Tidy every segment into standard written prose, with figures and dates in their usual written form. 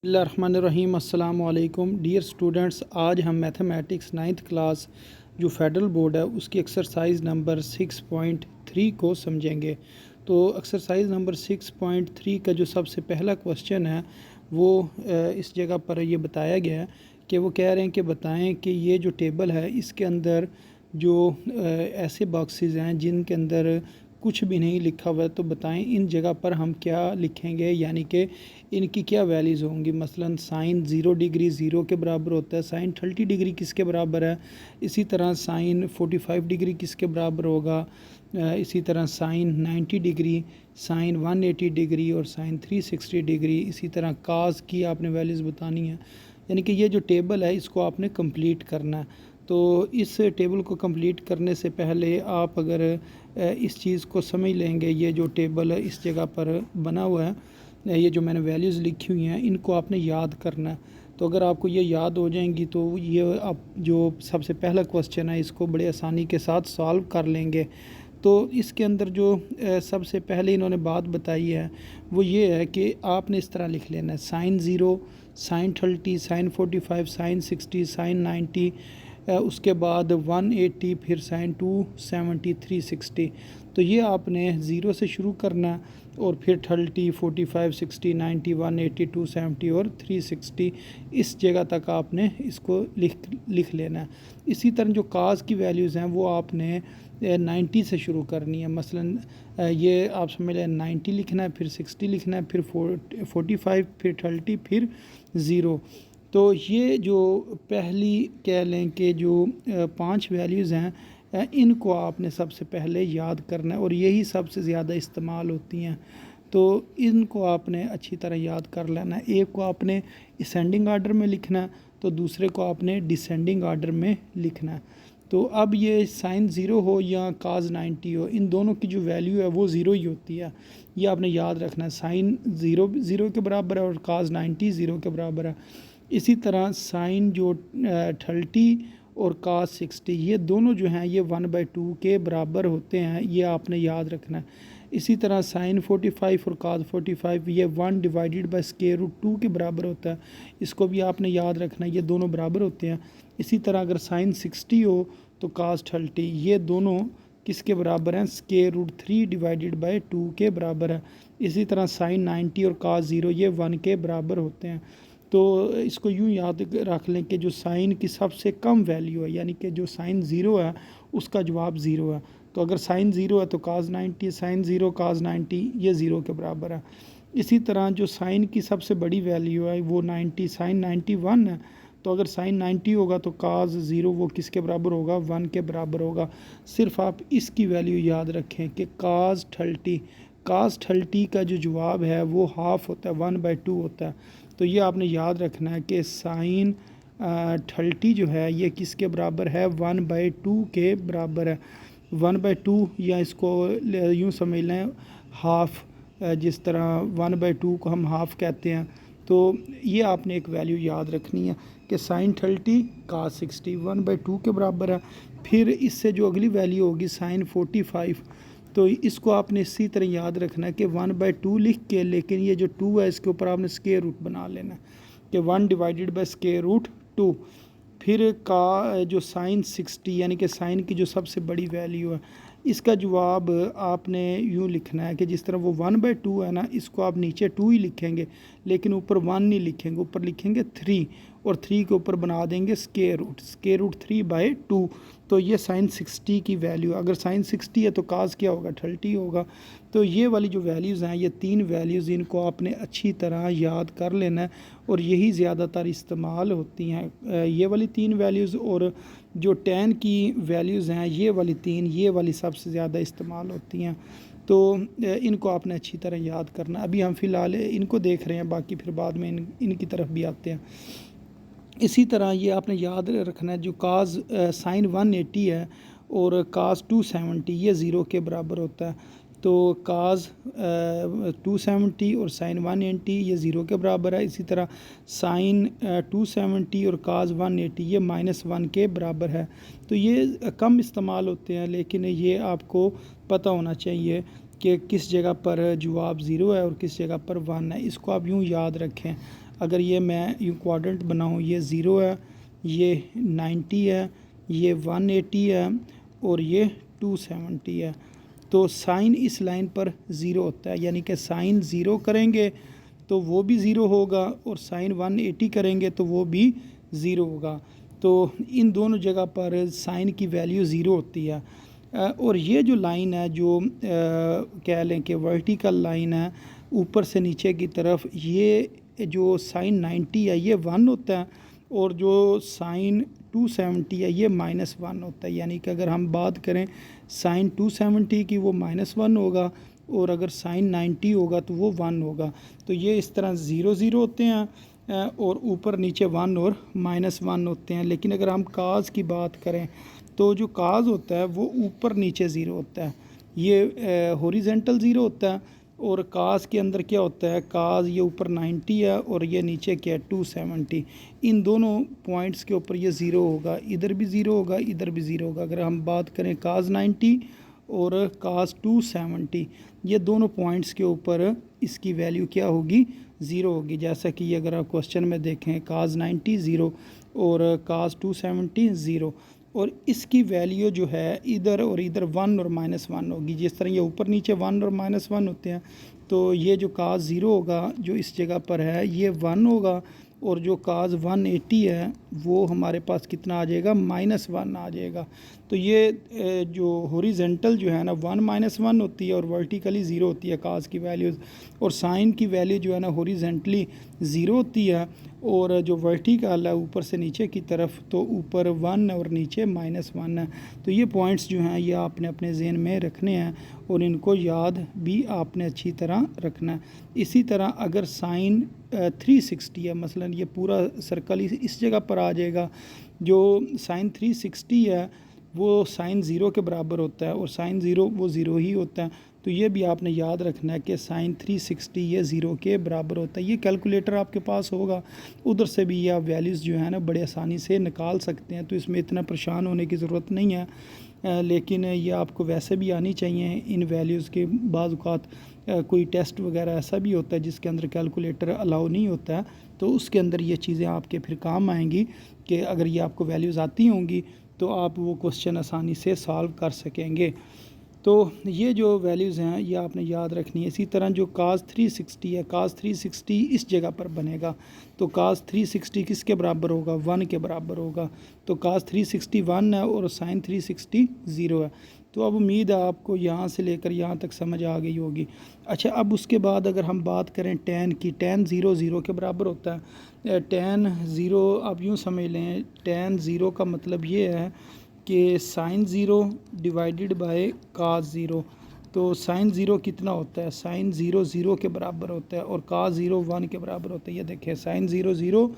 बिस्मिल्लाहिर्रहमानिर्रहीम। अस्सलाम वालेकुम डियर स्टूडेंट्स, आज हम मैथमेटिक्स 9th क्लास जो फेडरल बोर्ड है उसकी एक्सरसाइज नंबर 6.3 को समझेंगे। तो एक्सरसाइज नंबर 6.3 का जो सबसे पहला क्वेश्चन है वो इस जगह पर ये बताया गया है कि वो कह रहे हैं कि बताएं कि ये जो टेबल है इसके अंदर जो ऐसे बॉक्सेस हैं जिनके अंदर कुछ भी नहीं लिखा हुआ है, तो बताएं इन जगह पर हम क्या लिखेंगे, यानी कि इनकी क्या वैल्यूज़ होंगी। मसलन साइन 0 डिग्री 0 के बराबर होता है, साइन 30 डिग्री किसके बराबर है, इसी तरह साइन 45 डिग्री किसके बराबर होगा, इसी तरह साइन 90 डिग्री, साइन 180 डिग्री और साइन 360 डिग्री। इसी तरह काज की आपने वैल्यूज़ बतानी है। यानी कि ये जो टेबल है इसको आपने कंप्लीट करना है। तो इस टेबल को कंप्लीट करने से पहले आप अगर इस चीज़ को समझ लेंगे, ये जो टेबल इस जगह पर बना हुआ है, ये जो मैंने वैल्यूज़ लिखी हुई हैं इनको आपने याद करना है। तो अगर आपको ये याद हो जाएंगी तो ये आप जो सबसे पहला क्वेश्चन है इसको बड़े आसानी के साथ सॉल्व कर लेंगे। तो इसके अंदर जो सबसे पहले इन्होंने बात बताई है वो ये है कि आपने इस तरह लिख लेना है, sine 0, sine 30, sine 45, sine 60, sine 90, उसके बाद 180, फिर साइन 270, 360। तो ये आपने ज़ीरो से शुरू करना है और फिर 30, 45, 60, 90, 180, 270 और 360 इस जगह तक आपने इसको लिख लेना है। इसी तरह जो काज की वैल्यूज़ हैं वो आपने 90 से शुरू करनी है। मसलन ये आप समझ लें 90 लिखना है, फिर 60 लिखना है, फिर 45, फिर 30, फिर 0। तो ये जो पहली कह लें कि जो 5 वैल्यूज़ हैं इनको आपने सबसे पहले याद करना है और यही सबसे ज़्यादा इस्तेमाल होती हैं। तो इनको आपने अच्छी तरह याद कर लेना है। एक को आपने असेंडिंग आर्डर में लिखना है तो दूसरे को आपने डिसेंडिंग आर्डर में लिखना है। तो अब ये साइन 0 हो या काज 90 हो, इन दोनों की जो वैल्यू है वो 0 ही होती है। ये आपने याद रखना है, साइन 0 के बराबर है और काज 90 0 के बराबर है। इसी तरह साइन जो 30 और काज 60 ये दोनों जो हैं ये 1/2 के बराबर होते हैं, ये आपने याद रखना है। इसी तरह साइन 45 और काज 45 ये 1/√2 के बराबर होता है, इसको भी आपने याद रखना है, ये दोनों बराबर होते हैं। इसी तरह अगर साइन 60 हो तो काज 30 ये दोनों किसके बराबर हैं, √3/2 के बराबर है। इसी तरह साइन 90 और काज 0 ये 1 के बराबर होते हैं। तो इसको यूँ याद रख लें कि जो साइन की सबसे कम वैल्यू है, यानी कि जो साइन 0 है उसका जवाब 0 है। तो अगर साइन 0 है तो काज 90, साइन 0 काज 90 ये 0 के बराबर है। इसी तरह जो साइन की सबसे बड़ी वैल्यू है वो 90, साइन 91 है। तो अगर साइन 90 होगा तो काज 0 वो किसके बराबर होगा, 1 के बराबर होगा। सिर्फ आप इसकी वैल्यू याद रखें कि काज 30 का जो जवाब है वो हाफ़ होता है, 1/2 होता है। तो ये आपने याद रखना है कि साइन 30 जो है ये किसके बराबर है, 1/2 के बराबर है। 1/2 या इसको यूँ समझ लें हाफ़, जिस तरह 1/2 को हम हाफ़ कहते हैं। तो ये आपने एक वैल्यू याद रखनी है कि साइन 30 काज 60 1/2 के बराबर है। फिर इससे जो अगली वैल्यू होगी साइन 45, तो इसको आपने इसी तरह याद रखना है कि 1/2 लिख के, लेकिन ये जो 2 है इसके ऊपर आपने स्क्वायर रूट बना लेना है कि 1/√2। फिर का जो साइन 60 यानी कि साइन की जो सबसे बड़ी वैल्यू है इसका जवाब आपने यूँ लिखना है कि जिस तरह वो 1/2 है ना, इसको आप नीचे 2 ही लिखेंगे लेकिन ऊपर 1 नहीं लिखेंगे, ऊपर लिखेंगे 3 और 3 के ऊपर बना देंगे स्क्वायर रूट 3/2। तो ये साइन 60 की वैल्यू, अगर साइन 60 है तो काज क्या होगा, 30 होगा। तो ये वाली जो वैल्यूज़ हैं ये 3 वैल्यूज़ इनको आपने अच्छी तरह याद कर लेना है और यही ज़्यादातर इस्तेमाल होती हैं, ये वाली 3 वैल्यूज़। और जो tan की वैल्यूज़ हैं ये वाली 3, ये वाली सबसे ज़्यादा इस्तेमाल होती हैं। तो इनको आपने अच्छी तरह याद करना। अभी हम फ़िलहाल इनको देख रहे हैं, बाकी फिर बाद में इनकी तरफ भी आते हैं। इसी तरह ये आपने याद रखना है जो काज साइन 180 है और काज 270 ये 0 के बराबर होता है। तो काज 270 और साइन 180 ये 0 के बराबर है। इसी तरह साइन 270 और काज 180 ये -1 के बराबर है। तो ये कम इस्तेमाल होते हैं, लेकिन ये आपको पता होना चाहिए कि किस जगह पर जवाब 0 है और किस जगह पर 1 है। इसको आप यूँ याद रखें। अगर ये मैं यूँ क्वाड्रेंट बनाऊँ, ये 0 है, ये 90 है, ये 180 है और ये 270 है, तो साइन इस लाइन पर ज़ीरो होता है, यानी कि साइन ज़ीरो करेंगे तो वो भी ज़ीरो होगा और साइन 180 करेंगे तो वो भी ज़ीरो होगा। तो इन दोनों जगह पर साइन की वैल्यू ज़ीरो होती है। और ये जो लाइन है, जो कह लें कि वर्टिकल लाइन है ऊपर से नीचे की तरफ, ये जो साइन 90 है ये 1 होता है और जो साइन 270 है ये -1 होता है। यानी कि अगर हम बात करें साइन 270 की, वो -1 होगा और अगर साइन 90 होगा तो वो 1 होगा। तो ये इस तरह 0 0 होते हैं और ऊपर नीचे 1 और -1 होते हैं। लेकिन अगर हम काज की बात करें तो जो काज होता है वो ऊपर नीचे ज़ीरो होता है, ये हॉरिजेंटल ज़ीरो होता है। और काज के अंदर क्या होता है, काज ये ऊपर 90 है और ये नीचे क्या है 270, इन दोनों पॉइंट्स के ऊपर ये ज़ीरो होगा, इधर भी ज़ीरो होगा, इधर भी ज़ीरो होगा। अगर हम बात करें काज 90 और काज 270, ये दोनों पॉइंट्स के ऊपर इसकी वैल्यू क्या होगी, ज़ीरो होगी। जैसा कि अगर आप क्वेश्चन में देखें, काज 90 ज़ीरो और काज 270 ज़ीरो, और इसकी वैल्यू जो है इधर और इधर 1 और -1 होगी। जिस तरह ये ऊपर नीचे 1 और -1 होते हैं, तो ये जो काज ज़ीरो होगा जो इस जगह पर है ये 1 होगा और जो काज 180 है वो हमारे पास कितना आ जाएगा, -1 आ जाएगा। तो ये जो हॉरिजेंटल जो है ना 1 -1 होती है और वर्टिकली ज़ीरो होती है काज की वैल्यूज़, और साइन की वैल्यू जो है ना हॉरिजेंटली ज़ीरो होती है और जो वर्टिकल है ऊपर से नीचे की तरफ, तो ऊपर 1 और नीचे -1 है। तो ये पॉइंट्स जो हैं ये आपने अपने ज़हन में रखने हैं और इनको याद भी आपने अच्छी तरह रखना है। इसी तरह अगर साइन 360 है, मसलन ये पूरा सर्कल इस जगह पर आ जाएगा, जो साइन 360 है वो साइन ज़ीरो के बराबर होता है और साइन ज़ीरो वो ज़ीरो ही होता है। तो ये भी आपने याद रखना है कि साइन 360 ये ज़ीरो के बराबर होता है। ये कैलकुलेटर आपके पास होगा, उधर से भी ये आप वैल्यूज़ जो है ना बड़े आसानी से निकाल सकते हैं, तो इसमें इतना परेशान होने की ज़रूरत नहीं है। लेकिन ये आपको वैसे भी आनी चाहिए इन वैल्यूज़ के। बाज़ औक़ात कोई टेस्ट वगैरह ऐसा भी होता है जिसके अंदर कैलकुलेटर अलाउ नहीं होता है, तो उसके अंदर ये चीज़ें आपके फिर काम आएंगी कि अगर ये आपको वैल्यूज़ आती होंगी तो आप वो क्वेश्चन आसानी से सॉल्व कर सकेंगे। तो ये जो वैल्यूज़ हैं ये आपने याद रखनी है। इसी तरह जो काज 360 है, काज 360 इस जगह पर बनेगा, तो काज 360 किसके बराबर होगा, 1 के बराबर होगा। तो काज 360 1 है और साइन 360 ज़ीरो है। तो अब उम्मीद है आपको यहाँ से लेकर यहाँ तक समझ आ गई होगी। अच्छा, अब उसके बाद अगर हम बात करें टेन की, टेन 0 0 के बराबर होता है। टेन 0 आप यूँ समझ लें, टेन 0 का मतलब ये है कि sine zero divided by cause zero. तो साइन ज़ीरो कितना होता है, साइन 0 0 के बराबर होता है और काज ज़ीरो 1 के बराबर होता है। ये देखें, साइन 0 0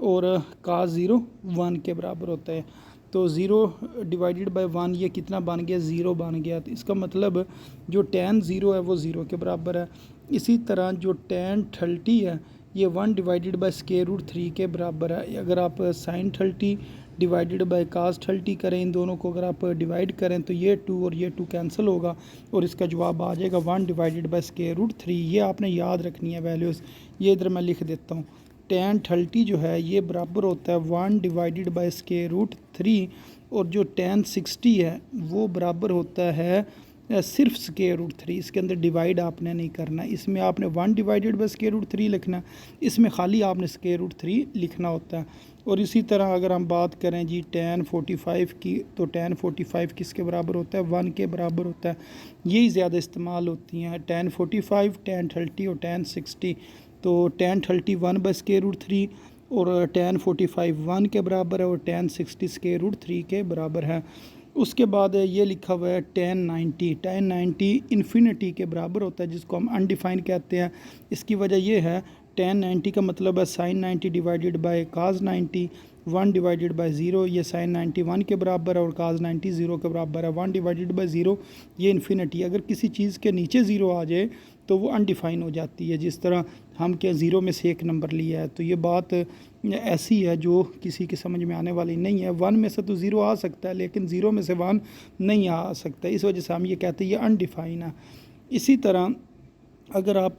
और काज ज़ीरो 1 के बराबर होता है। तो 0 डिवाइडेड बाय 1 ये कितना बन गया, 0 बन गया। तो इसका मतलब जो टेन 0 है वो 0 के बराबर है। इसी तरह जो टेन 30 है ये 1 डिवाइडेड बाय स्क्वायर रूट 3 के बराबर है। अगर आप साइन 30 डिवाइडेड बाय काज 30 करें, इन दोनों को अगर आप डिवाइड करें तो ये 2 और ये 2 कैंसिल होगा और इसका जवाब आ जाएगा 1 डिवाइडेड बाय स्क्वायर रूट 3। ये आपने याद रखनी है वैल्यूज़। ये इधर मैं लिख देता हूँ, टेन 30 जो है ये बराबर होता है 1 डिवाइडेड बाय स्क्वायर रूट 3 और जो टेन 60 है वो बराबर होता है सिर्फ स्क्वायर रूट 3। इसके अंदर डिवाइड आपने नहीं करना, इसमें आपने 1 डिवाइडेड बाय स्क्वायर रूट 3 लिखना, इसमें खाली आपने स्क्वायर रूट 3 लिखना होता है। और इसी तरह अगर हम बात करें जी टेन 45 की, तो टेन 45 किसके बराबर होता है, 1 के बराबर होता है। यही ज़्यादा इस्तेमाल होती हैं, टेन 45, टेन 30 और टेन 60। तो टेन 30 1 बाय स्क्वायर रूट 3 और टेन 45 1 के बराबर है और टेन 60 स्क्वायर रूट 3 के बराबर है। उसके बाद ये लिखा हुआ है टेन 90, टेन 90 इन्फिनिटी के बराबर होता है, जिसको हम अनडिफाइन कहते हैं। इसकी वजह यह है, टेन 90 का मतलब है sine 90 divided by cos 90, 1 divided by 0, ये साइन 90 1 के बराबर है और काज 90 0 के बराबर है। 1 डिवाइडेड बाय 0 ये इन्फिनिटी। अगर किसी चीज़ के नीचे 0 आ जाए तो वो अनडिफाइन हो जाती है। जिस तरह हम क्या 0 में से एक नंबर लिया है, तो ये बात ऐसी है जो किसी के समझ में आने वाली नहीं है। 1 में से तो 0 आ सकता है लेकिन 0 में से 1 नहीं आ सकता, इस वजह से हम ये कहते हैं ये अनडिफाइन है। इसी तरह अगर आप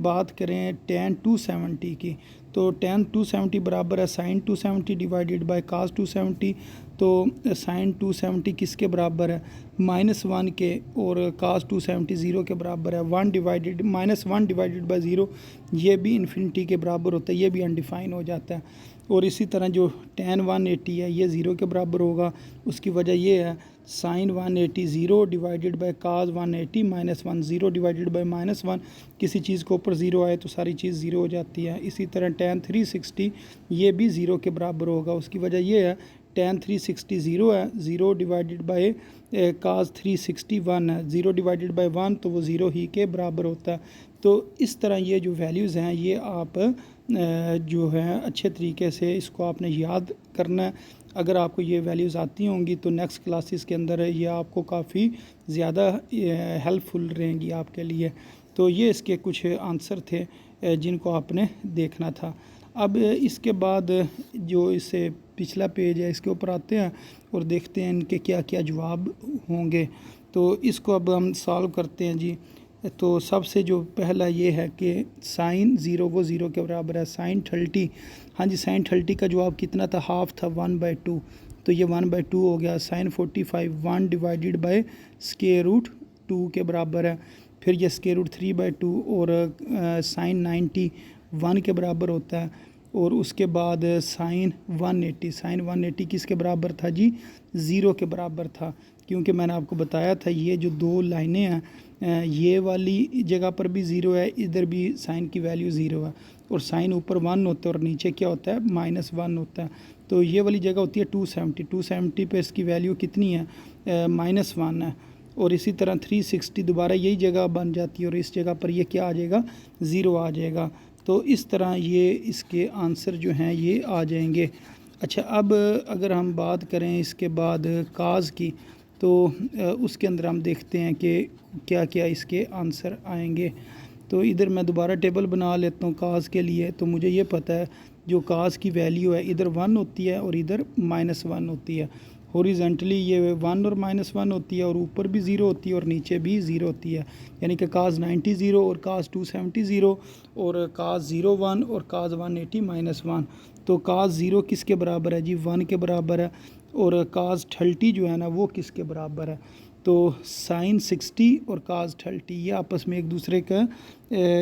बात करें tan 270 की, तो tan 270 बराबर है sin 270 डिवाइडेड बाय cos 270। तो sin 270 किसके बराबर है, -1 के, और cos 270 ज़ीरो के बराबर है। 1 डिवाइडेड -1 डिवाइडेड बाय ज़ीरो, ये भी इन्फिनिटी के बराबर होता है, ये भी अनडिफाइन हो जाता है। और इसी तरह जो tan 180 है ये ज़ीरो के बराबर होगा। उसकी वजह ये है sin 180 zero divided by cos 180 -1, zero divided by -1, किसी चीज़ के ऊपर ज़ीरो आए तो सारी चीज़ ज़ीरो हो जाती है। इसी तरह tan 360 ये भी ज़ीरो के बराबर होगा। उसकी वजह ये है tan 360 ज़ीरो है, ज़ीरो डिवाइडेड बाय cos 360 1 है, ज़ीरो डिवाइडेड बाय 1 तो वो ज़ीरो ही के बराबर होता है। तो इस तरह ये जो वैल्यूज़ हैं ये आप जो है अच्छे तरीके से इसको आपने याद करना है। अगर आपको ये वैल्यूज़ आती होंगी तो नेक्स्ट क्लासेस के अंदर ये आपको काफ़ी ज़्यादा हेल्पफुल रहेंगी आपके लिए। तो ये इसके कुछ आंसर थे जिनको आपने देखना था। अब इसके बाद जो इससे पिछला पेज है इसके ऊपर आते हैं और देखते हैं इनके क्या क्या जवाब होंगे। तो इसको अब हम सॉल्व करते हैं जी। तो सबसे जो पहला ये है कि साइन ज़ीरो वो ज़ीरो के बराबर है। साइन 30, हाँ जी, साइन 30 का जवाब कितना था, हाफ था, 1/2, तो ये 1/2 हो गया। Sine 45 1 divided by square root 2 के बराबर है। फिर ये स्क्वायर रूट 3/2 और साइन 90 1 के बराबर होता है। और उसके बाद साइन 180 किसके बराबर था जी, ज़ीरो के बराबर था। क्योंकि मैंने आपको बताया था ये जो दो लाइनें हैं ये वाली जगह पर भी ज़ीरो है, इधर भी साइन की वैल्यू ज़ीरो है, और साइन ऊपर 1 होता है और नीचे क्या होता है, -1 होता है। तो ये वाली जगह होती है 270 पे इसकी वैल्यू कितनी है, -1 है। और इसी तरह 360 दोबारा यही जगह बन जाती है और इस जगह पर ये क्या आ जाएगा, ज़ीरो आ जाएगा। तो इस तरह ये इसके आंसर जो हैं ये आ जाएंगे। अच्छा, अब अगर हम बात करें इसके बाद काज की, तो उसके अंदर हम देखते हैं कि क्या क्या इसके आंसर आएंगे। तो इधर मैं दोबारा टेबल बना लेता हूँ काज के लिए। तो मुझे ये पता है जो काज की वैल्यू है इधर 1 होती है और इधर -1 होती है। हॉरिजेंटली ये 1 और -1 होती है और ऊपर भी ज़ीरो होती है और नीचे भी ज़ीरो होती है। यानी कि काज 90 ज़ीरो और काज 270 ज़ीरो और काज 0 1 और काज 180 -1। तो काज ज़ीरो किसके बराबर है जी, 1 के बराबर है। और काज 30 जो है ना वो किसके बराबर है, तो साइन 60 और काज 30 ये आपस में एक दूसरे का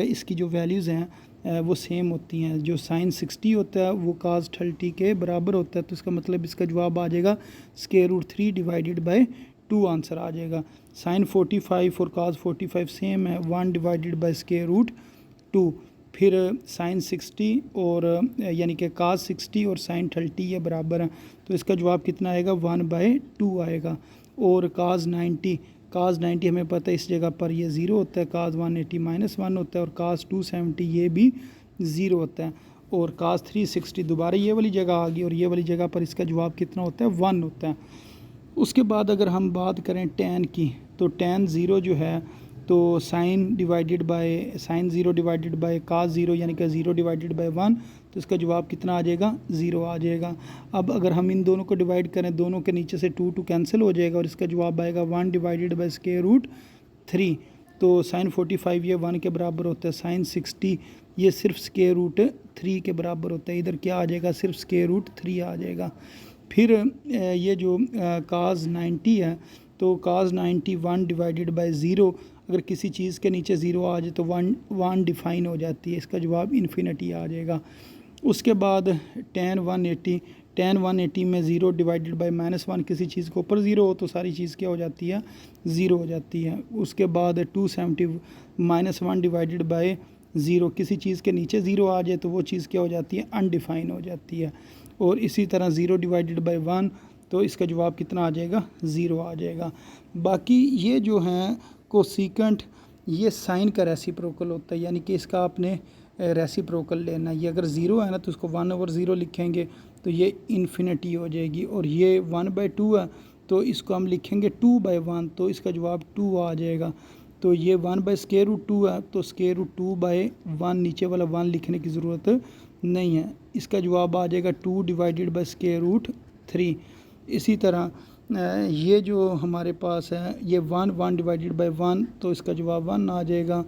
इसकी जो वैल्यूज़ हैं वो सेम होती हैं। जो साइन 60 होता है वो काज 30 के बराबर होता है। तो इसका मतलब इसका जवाब आ जाएगा square root 3 divided by 2 answer आ जाएगा। साइन 45 और काज 45 सेम है, 1 डिवाइडेड बाय स्क्वायर रूट 2। फिर साइन 60 और यानी कि काज 60 और साइन 30 ये बराबर हैं। तो इसका जवाब कितना आएगा, 1/2 आएगा। और काज 90 हमें पता है इस जगह पर ये ज़ीरो होता है, काज 180 -1 होता है और काज 270 ये भी ज़ीरो होता है। और काज 360 दोबारा ये वाली जगह आ गई और ये वाली जगह पर इसका जवाब कितना होता है, 1 होता है। उसके बाद अगर हम बात करें टैन की, तो टैन ज़ीरो जो है तो sine zero divided by cause zero यानी कि ज़ीरो डिवाइडेड बाय 1, तो इसका जवाब कितना आ जाएगा, ज़ीरो आ जाएगा। अब अगर हम इन दोनों को डिवाइड करें, दोनों के नीचे से 2 कैंसिल हो जाएगा और इसका जवाब आएगा 1 डिवाइडेड बाय स्क्वायर रूट 3। तो साइन 45 ये 1 के बराबर होता है, साइन 60 ये सिर्फ स्क्वायर रूट 3 के बराबर होता है। इधर क्या आ जाएगा, सिर्फ स्क्वायर रूट 3 आ जाएगा। फिर ये जो काज 90 है, तो काज 90 1 डिवाइडेड बाय ज़ीरो, अगर किसी चीज़ के नीचे ज़ीरो आ जाए तो 1 डिफाइन हो जाती है, इसका जवाब इन्फिनिटी आ जाएगा। उसके बाद tan 180 में ज़ीरो डिवाइडेड बाय -1, किसी चीज़ के ऊपर ज़ीरो हो तो सारी चीज़ क्या हो जाती है, ज़ीरो हो जाती है। उसके बाद 270 -1 डिवाइडेड बाय ज़ीरो, किसी चीज़ के नीचे ज़ीरो आ जाए तो वो चीज़ क्या हो जाती है, अनडिफाइन हो जाती है। और इसी तरह ज़ीरो डिवाइडेड बाय 1, तो इसका जवाब कितना आ जाएगा, ज़ीरो आ जाएगा। बाकी ये जो हैं कोसिकेंट, ये साइन का रेसिप्रोकल होता है, यानी कि इसका आपने रेसिप्रोकल लेना है। ये अगर ज़ीरो है ना तो उसको 1/0 लिखेंगे तो ये इन्फिनिटी हो जाएगी। और ये 1/2 है तो इसको हम लिखेंगे 2/1, तो इसका जवाब 2 आ जाएगा। तो ये 1/स्क्वायर रूट 2 है तो स्क्वायर रूट 2/1, नीचे वाला 1 लिखने की ज़रूरत नहीं है। इसका जवाब आ जाएगा 2 डिवाइडेड बाय स्क्वायर रूट 3। इसी तरह ये जो हमारे पास है ये 1 डिवाइडेड बाय 1, तो इसका जवाब 1 आ जाएगा।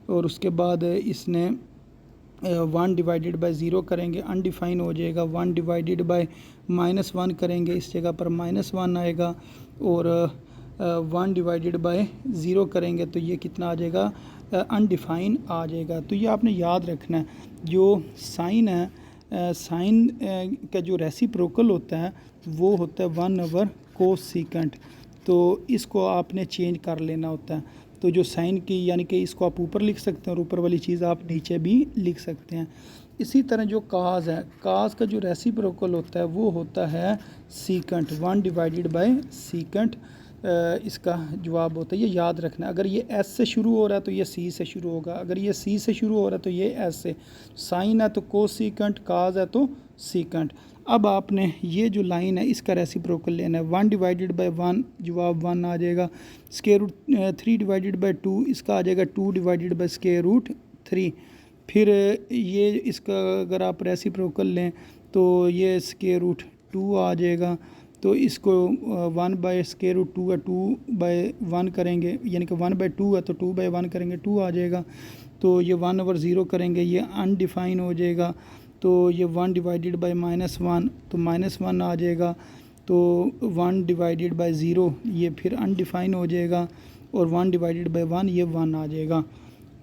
और उसके बाद इसने 1 डिवाइडेड बाय 0 करेंगे, अनडिफाइन हो जाएगा। 1 डिवाइडेड बाय -1 करेंगे, इस जगह पर -1 आएगा। और 1 डिवाइडेड बाय 0 करेंगे तो ये कितना आ जाएगा, अनडिफाइन आ जाएगा। तो ये आपने याद रखना है, जो साइन है, साइन का जो रेसिप्रोकल होता है वो होता है 1 कोस सीकेंट। तो इसको आपने चेंज कर लेना होता है। तो जो साइन की यानी कि इसको आप ऊपर लिख सकते हैं और ऊपर वाली चीज़ आप नीचे भी लिख सकते हैं। इसी तरह जो काज है, काज का जो रेसिप्रोकल होता है वो होता है सीकेंट, 1 डिवाइडेड बाय सीकेंट इसका जवाब होता है। ये याद रखना, अगर ये एस से शुरू हो रहा है तो ये सी से शुरू होगा, अगर ये सी से शुरू हो रहा है तो ये एस से। साइन है तो कोसीकेंट, काज है तो सीकेंट। अब आपने ये जो लाइन है इसका रेसिप्रोकल लेना है। 1 डिवाइडेड बाय 1 जवाब 1 आ जाएगा। स्क्वायर रूट 3 डिवाइडेड बाय 2 इसका आ जाएगा 2 डिवाइडेड बाय स्क्वायर रूट 3। फिर ये इसका अगर आप रेसिप्रोकल लें तो ये स्क्वायर रूट 2 आ जाएगा। तो इसको 1 बाय स्क्वायर रूट 2 है, 2 बाय 1 करेंगे, यानी कि 1 बाय 2 है तो 2 बाय 1 करेंगे, 2 आ जाएगा। तो ये 1/0 करेंगे, ये अनडिफाइन हो जाएगा। तो ये 1 डिवाइडेड बाय -1 तो -1 आ जाएगा। तो 1 डिवाइडेड बाय 0 ये फिर अनडिफाइन हो जाएगा। और 1 डिवाइडेड बाय 1 ये 1 आ जाएगा।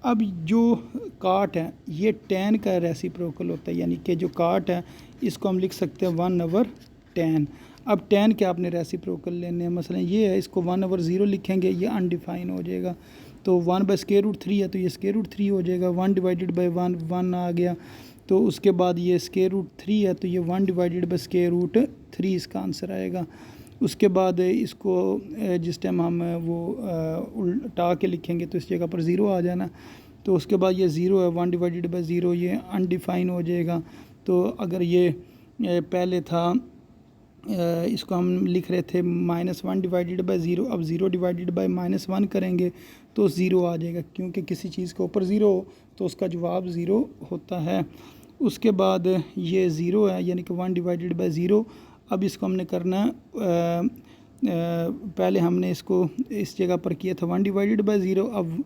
अब जो काट है ये tan का रेसिप्रोकल होता है, यानी कि जो काट है इसको हम लिख सकते हैं 1/tan। अब tan के आपने रेसिप्रोकल लेने हैं, मसलन ये है, इसको 1/0 लिखेंगे, ये अनडिफाइन हो जाएगा। तो 1 बाय स्क्वायर रूट 3 है तो ये स्क्वायर रूट 3 हो जाएगा। 1 डिवाइडेड बाय 1 1 आ गया। तो उसके बाद ये स्क्वायर रूट 3 है तो ये 1 डिवाइडेड बाय स्क्वायर रूट 3 इसका आंसर आएगा। उसके बाद इसको जिस टाइम हम वो उल्टा के लिखेंगे तो इस जगह पर 0 आ जाना। तो उसके बाद ये 0 है, 1 डिवाइडेड बाय 0 ये अनडिफाइन हो जाएगा। तो अगर ये पहले था, इसको हम लिख रहे थे -1 डिवाइडेड बाय 0, अब 0 डिवाइडेड बाय -1 करेंगे तो 0 आ जाएगा, क्योंकि किसी चीज़ के ऊपर 0 हो तो उसका जवाब 0 होता है। उसके बाद ये 0 है, यानी कि 1 डिवाइडेड बाय 0। अब इसको हमने करना पहले हमने इसको इस जगह पर किया था 1 डिवाइडेड बाय 0, अब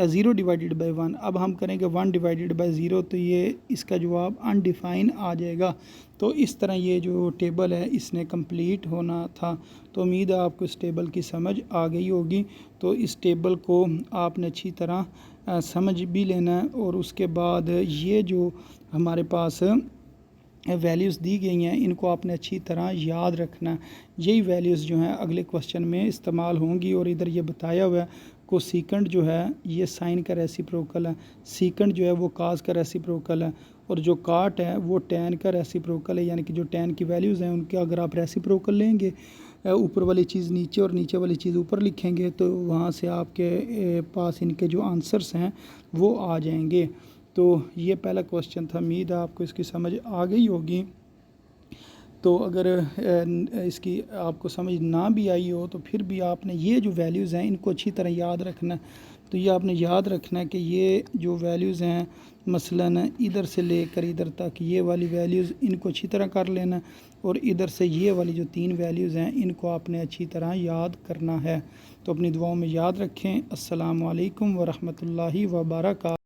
0 डिवाइडेड बाय 1। अब हम करेंगे 1 डिवाइडेड बाय 0 तो ये इसका जवाब अनडिफाइन आ जाएगा। तो इस तरह ये जो टेबल है इसने कंप्लीट होना था। तो उम्मीद है आपको इस टेबल की समझ आ गई होगी। तो इस टेबल को आपने अच्छी तरह समझ भी लेना है। और उसके बाद ये जो हमारे पास वैल्यूज़ दी गई हैं इनको आपने अच्छी तरह याद रखना। यही वैल्यूज़ जो हैं अगले क्वेश्चन में इस्तेमाल होंगी। और इधर ये बताया हुआ है को सीकेंट जो है ये साइन का रेसिप्रोकल है, सीकेंट जो है वो काज का रेसिप्रोकल है, और जो काट है वो टैन का रेसिप्रोकल है। यानी कि जो टैन की वैल्यूज़ हैं उनके अगर आप रेसिप्रोकल लेंगे, ऊपर वाली चीज़ नीचे और नीचे वाली चीज़ ऊपर लिखेंगे तो वहाँ से आपके पास इनके जो आंसर्स हैं वो आ जाएंगे। तो ये पहला क्वेश्चन था। उम्मीद है आपको इसकी समझ आ गई होगी। तो अगर इसकी आपको समझ ना भी आई हो तो फिर भी आपने ये जो वैल्यूज़ हैं इनको अच्छी तरह याद रखना। तो ये आपने याद रखना है कि ये जो वैल्यूज़ हैं मसलन इधर से लेकर इधर तक ये वाली वैल्यूज़ इनको अच्छी तरह कर लेना, और इधर से ये वाली जो 3 वैल्यूज़ हैं इनको आपने अच्छी तरह याद करना है। तो अपनी दुआओं में याद रखें। अस्सलामु अलैकुम व रहमतुल्लाहि व बरकातहू।